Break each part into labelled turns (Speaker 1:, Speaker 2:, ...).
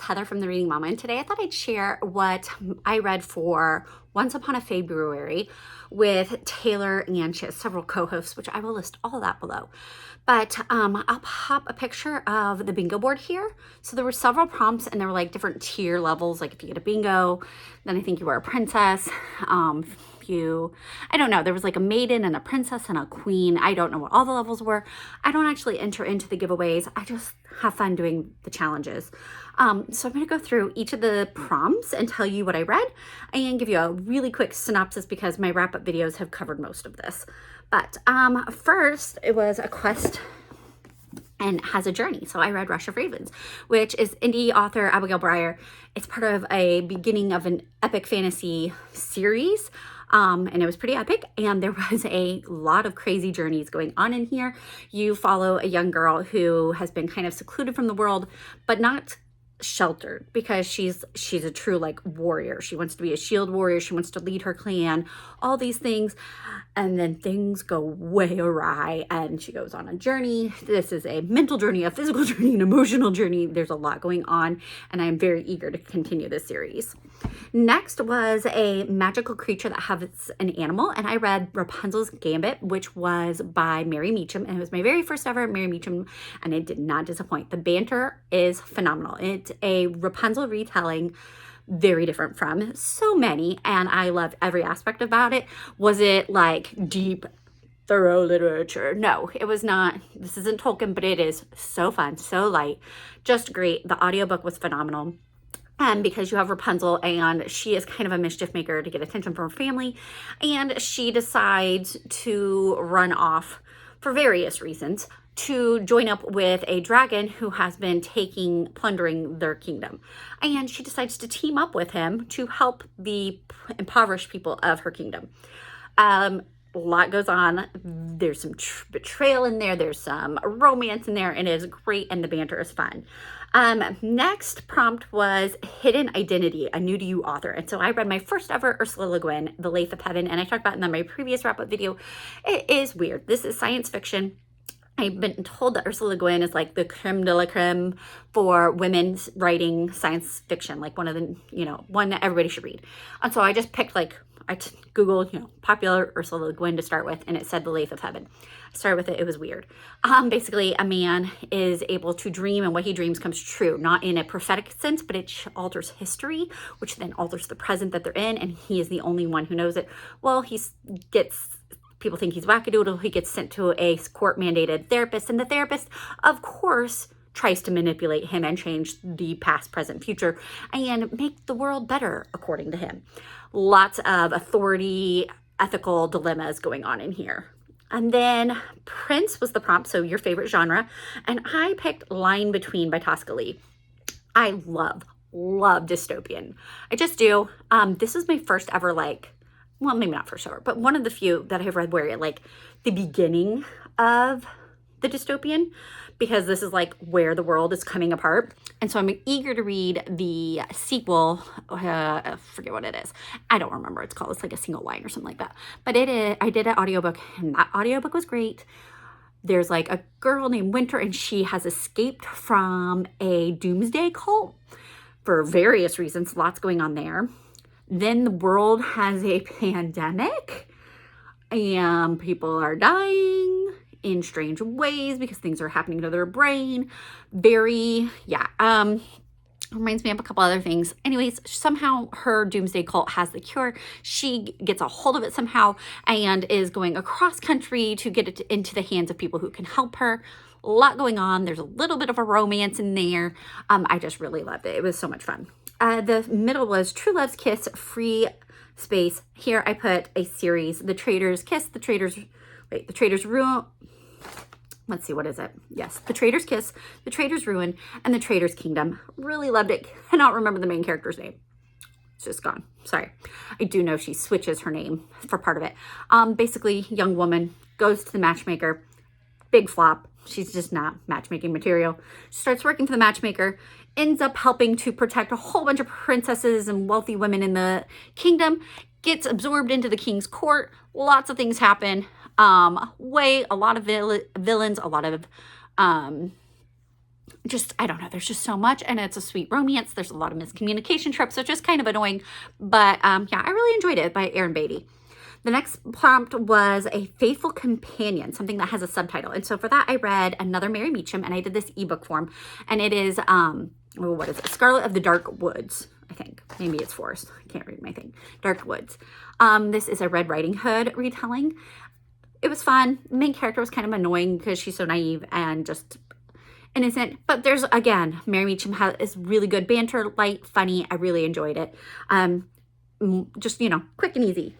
Speaker 1: Heather from The Reading Mama, and today I thought I'd share what I read for Once Upon a Faebruary with Taylor and she has several co-hosts, which I will list all of that below. But I'll pop a picture of the bingo board here. So there were several prompts and there were like different tier levels. Like if you get a bingo, then I think you were a princess. I don't know, there was like a maiden and a princess and a queen. I don't know what all the levels were. I don't actually enter into the giveaways. I just have fun doing the challenges. So I'm going to go through each of the prompts and tell you what I read and give you a really quick synopsis because my wrap-up videos have covered most of this. But first, it was a quest and has a journey. So I read Rush of Ravens, which is indie author Abigail Breyer. It's part of a beginning of an epic fantasy series. And it was pretty epic. And there was a lot of crazy journeys going on in here. You follow a young girl who has been kind of secluded from the world, but not sheltered because she's a true like warrior. She wants to be a shield warrior. She wants to lead her clan, all these things. And then things go way awry and she goes on a journey. This is a mental journey, a physical journey, an emotional journey. There's a lot going on and I'm very eager to continue this series. Next was a magical creature that has an animal, and I read Rapunzel's Gambit, which was by Mary Meacham, and it was my very first ever Mary Meacham, and it did not disappoint. The banter is phenomenal. It's a Rapunzel retelling, very different from so many, and I loved every aspect about it. Was it like deep, thorough literature? No, it was not. This isn't Tolkien, but it is so fun, so light, just great. The audiobook was phenomenal. Because you have Rapunzel and she is kind of a mischief maker to get attention from her family, and she decides to run off for various reasons to join up with a dragon who has been plundering their kingdom. And she decides to team up with him to help the impoverished people of her kingdom. A lot goes on. There's some betrayal in there. There's some romance in there, and it is great, and the banter is fun. Next prompt was Hidden Identity, a new to you author. And so I read my first ever Ursula Le Guin, The Lathe of Heaven, and I talked about it in my previous wrap-up video. It is weird. This is science fiction. I've been told that Ursula Le Guin is like the creme de la creme for women writing science fiction, like one of the, one that everybody should read. And so I just picked I Googled, popular Ursula Le Guin to start with, and it said The Lathe of Heaven. I started with it. It was weird. Basically, a man is able to dream, and what he dreams comes true, not in a prophetic sense, but it alters history, which then alters the present that they're in, and he is the only one who knows it. Well, people think he's wackadoodle. He gets sent to a court-mandated therapist, and the therapist, of course, tries to manipulate him and change the past, present, future, and make the world better, according to him. Lots of authority, ethical dilemmas going on in here. And then Prince was the prompt, so your favorite genre, and I picked Line Between by Tosca Lee. I love dystopian. I just do. This is my first ever, well, maybe not first ever, but one of the few that I've read where the beginning of the dystopian, because this is where the world is coming apart. And so I'm eager to read the sequel. I forget what it is. I don't remember what it's called. It's like a single line or something like that. But I did an audiobook, and that audiobook was great. There's a girl named Winter, and she has escaped from a doomsday cult for various reasons. Lots going on there. Then the world has a pandemic, and people are dying in strange ways because things are happening to their brain. Reminds me of a couple other things. Anyways, somehow her doomsday cult has the cure. She gets a hold of it somehow and is going across country to get it into the hands of people who can help her. A lot going on. There's a little bit of a romance in there. I just really loved it. It was so much fun. The middle was True Love's Kiss, Free Space. Here I put a series, The Traitor's Kiss, The Traitor's Ruin. Let's see, what is it? Yes, The Traitor's Kiss, The Traitor's Ruin, and The Traitor's Kingdom. Really loved it. Cannot remember the main character's name. It's just gone. Sorry. I do know she switches her name for part of it. Basically, young woman goes to the matchmaker. Big flop. She's just not matchmaking material. She starts working for the matchmaker, ends up helping to protect a whole bunch of princesses and wealthy women in the kingdom, gets absorbed into the king's court. Lots of things happen. A lot of villains, a lot of just, I don't know, there's just so much, and it's a sweet romance. There's a lot of miscommunication tropes, so it's just kind of annoying. But yeah, I really enjoyed it by Erin Beatty. The next prompt was A Faithful Companion, something that has a subtitle. And so for that, I read Another Mary Meacham, and I did this ebook form. And it is, what is it? Scarlet of the Dark Woods, I think. Maybe it's Forest. I can't read my thing. Dark Woods. This is a Red Riding Hood retelling. It was fun. The main character was kind of annoying because she's so naive and just innocent. But there's, again, Mary Meacham is really good banter, light, funny. I really enjoyed it. Just, quick and easy.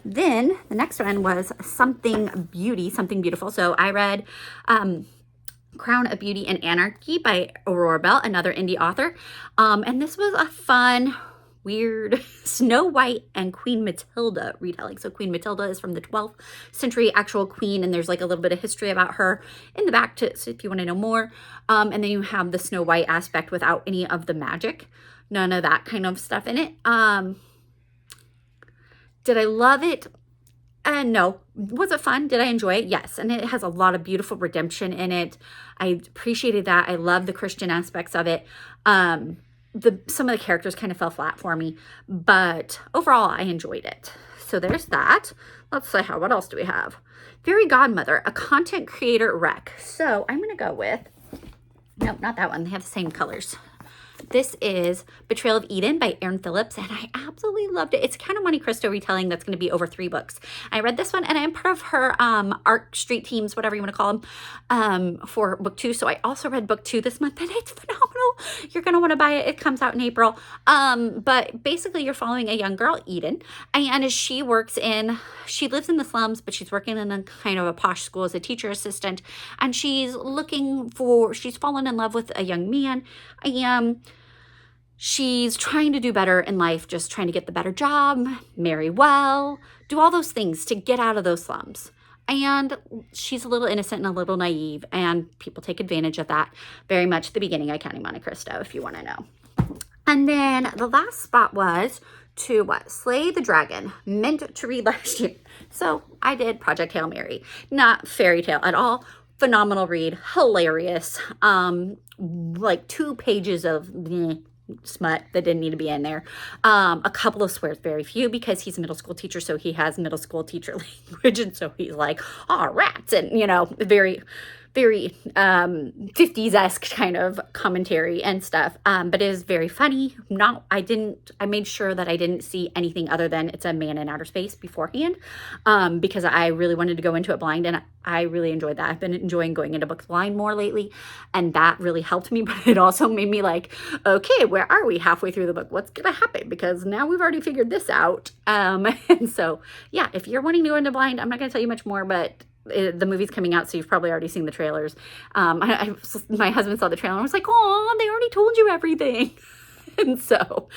Speaker 1: Then the next one was Something Beautiful. So I read Crown of Beauty and Anarchy by Aurora Bell, another indie author. And this was a fun, weird Snow White and Queen Matilda retelling. So Queen Matilda is from the 12th century, actual queen, and there's like a little bit of history about her in the back so if you want to know more. And then you have the Snow White aspect without any of the magic, none of that kind of stuff in it. Did I love it? No. Was it fun? Did I enjoy it? Yes. And it has a lot of beautiful redemption in it. I appreciated that. I love the Christian aspects of it. Some of the characters kind of fell flat for me, but overall I enjoyed it. So there's that. Let's see what else do we have? Fairy Godmother, a content creator rec. So I'm going to go with, nope, not that one. They have the same colors. This is Betrayal of Eden by Erin Phillips, and I absolutely loved it. It's kind of Monte Cristo retelling that's going to be over 3 books. I read this one, and I'm part of her ARC Street Teams, whatever you want to call them, for book 2. So I also read book 2 this month, and it's phenomenal. You're going to want to buy it. It comes out in April. But basically, you're following a young girl, Eden, and she lives in the slums, but she's working in a kind of a posh school as a teacher assistant, and she's fallen in love with a young man. She's trying to do better in life, just trying to get the better job, marry well, do all those things to get out of those slums. And she's a little innocent and a little naive, and people take advantage of that very much at the beginning of Counting Monte Cristo, if you want to know. And then the last spot was to Slay the Dragon, meant to read last year. So I did Project Hail Mary, not fairy tale at all. Phenomenal read, hilarious. Like 2 pages of smut that didn't need to be in there. A couple of swears, very few, because he's a middle school teacher, so he has middle school teacher language, and so he's like, oh, rats, and very 50s-esque kind of commentary and stuff. But it is very funny. I made sure that I didn't see anything other than it's a man in outer space beforehand, because I really wanted to go into it blind, and I really enjoyed that. I've been enjoying going into books blind more lately, and that really helped me, but it also made me like, okay, where are we halfway through the book? What's going to happen? Because now we've already figured this out. And so, yeah, if you're wanting to go into blind, I'm not going to tell you much more, but the movie's coming out, so you've probably already seen the trailers. My husband saw the trailer and was like, oh, they already told you everything. And so,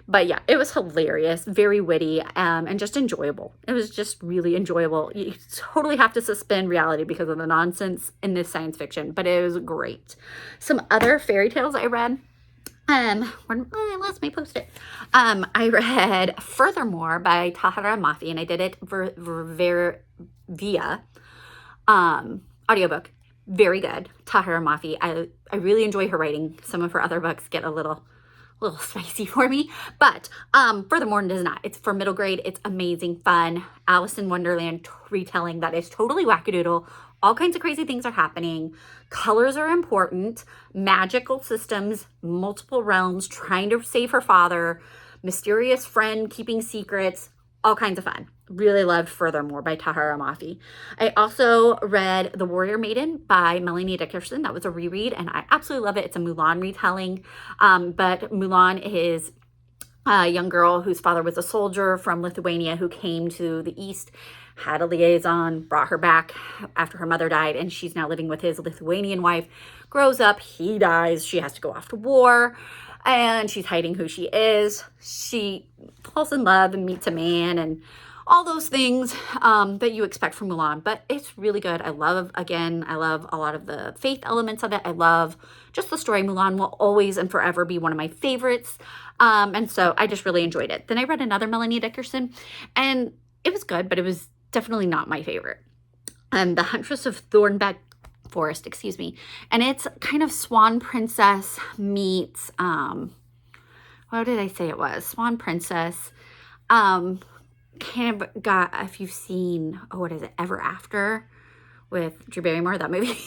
Speaker 1: but yeah, it was hilarious, very witty, and just enjoyable. It was just really enjoyable. You totally have to suspend reality because of the nonsense in this science fiction, but it was great. Some other fairy tales I read. I lost my post-it. I read Furthermore by Tahira Mafi, and I did it via audiobook. Very good. Tahira Mafi. I really enjoy her writing. Some of her other books get a little spicy for me, but Furthermore does not. It's for middle grade. It's amazing, fun. Alice in Wonderland retelling that is totally wackadoodle. All kinds of crazy things are happening. Colors are important. Magical systems, multiple realms, trying to save her father, mysterious friend keeping secrets, all kinds of fun. Really loved Furthermore by Tahira Mafi. I also read The Warrior Maiden by Melanie Dickerson. That was a reread, and I absolutely love it. It's a Mulan retelling, but Mulan is a young girl whose father was a soldier from Lithuania who came to the East, had a liaison, brought her back after her mother died, and she's now living with his Lithuanian wife. Grows up, he dies, she has to go off to war, and she's hiding who she is. She falls in love and meets a man and all those things that you expect from Mulan, but it's really good. I love a lot of the faith elements of it. I love just the story. Mulan will always and forever be one of my favorites, and so I just really enjoyed it. Then I read another Melanie Dickerson, and it was good, but it was definitely not my favorite. The Huntress of Forest, excuse me. And it's kind of Swan Princess meets, what did I say it was? Swan Princess. Kind of got, if you've seen, oh, what is it? Ever After with Drew Barrymore, that movie.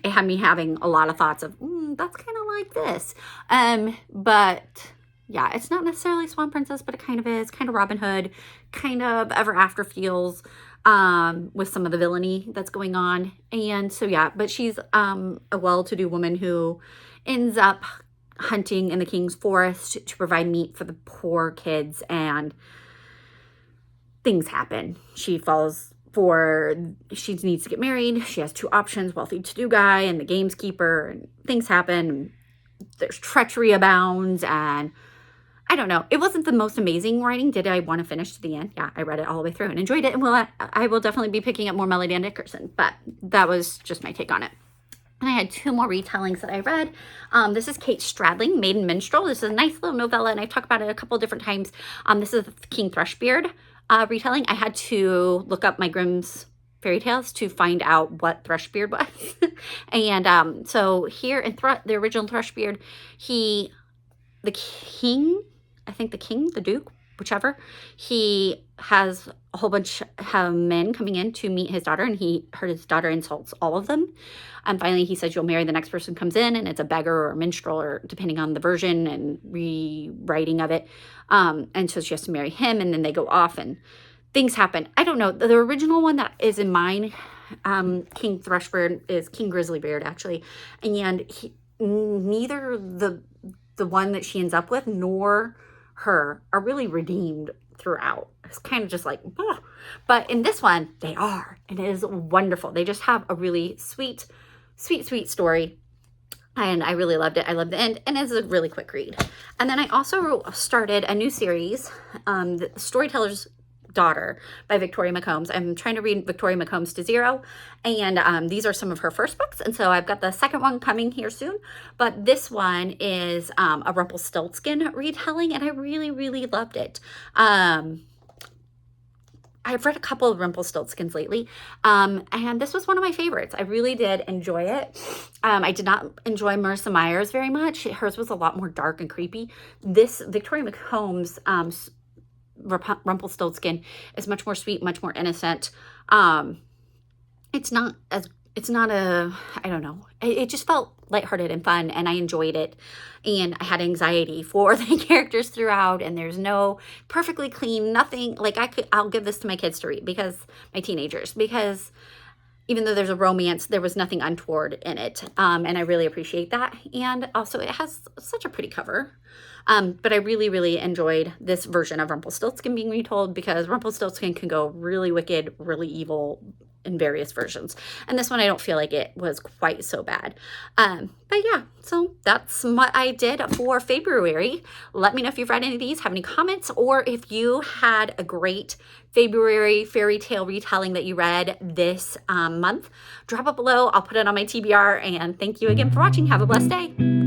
Speaker 1: It had me having a lot of thoughts of, that's kind of like this. But yeah, it's not necessarily Swan Princess, but it kind of is. Kind of Robin Hood, kind of Ever After feels, with some of the villainy that's going on. And so, yeah, but she's a well-to-do woman who ends up hunting in the king's forest to provide meat for the poor kids, and things happen. She needs to get married. She has two options, wealthy to-do guy and the gameskeeper, and things happen. There's treachery abounds, and I don't know. It wasn't the most amazing writing. Did I want to finish to the end? Yeah, I read it all the way through and enjoyed it. And I will definitely be picking up more Melody Ann Dickerson, but that was just my take on it. And I had two more retellings that I read. This is Kate Stradling, Maiden Minstrel. This is a nice little novella, and I've talked about it a couple of different times. This is King Thrushbeard retelling. I had to look up my Grimm's fairy tales to find out what Thrushbeard was. And so here in the original Thrushbeard, the king, the duke, whichever, he has a whole bunch of men coming in to meet his daughter, and he heard his daughter insults all of them. And finally he says, you'll marry the next person who comes in, and it's a beggar or a minstrel, or depending on the version and rewriting of it. And so she has to marry him, and then they go off and things happen. I don't know. The original one that is in mine, King Thrushbeard, is King Grizzlybeard, actually. And neither the one that she ends up with nor her are really redeemed throughout. It's kind of just like, ugh. But in this one, they are, and it is wonderful. They just have a really sweet story, and I really loved it. I loved the end, and it's a really quick read. And then I also started a new series, The Storyteller's Daughter by Victoria McCombs. I'm trying to read Victoria McCombs to zero, and these are some of her first books, and so I've got the second one coming here soon. But this one is a Rumpelstiltskin retelling, and I really loved it. I've read a couple of Rumpelstiltskins lately, and this was one of my favorites. I really did enjoy it. I did not enjoy Marissa Meyer's very much. Hers was a lot more dark and creepy. This Victoria McCombs Rumpelstiltskin is much more sweet, much more innocent. It's not I don't know. It just felt lighthearted and fun, and I enjoyed it. And I had anxiety for the characters throughout, and there's no perfectly clean, nothing. Like I'll give this to my kids to read, because my teenagers, because even though there's a romance, there was nothing untoward in it. And I really appreciate that. And also it has such a pretty cover. But I really enjoyed this version of Rumpelstiltskin being retold, because Rumpelstiltskin can go really wicked, really evil in various versions. And this one, I don't feel like it was quite so bad. But yeah, so that's what I did for February. Let me know if you've read any of these, have any comments, or if you had a great February fairy tale retelling that you read this month. Drop it below. I'll put it on my TBR, and thank you again for watching. Have a blessed day.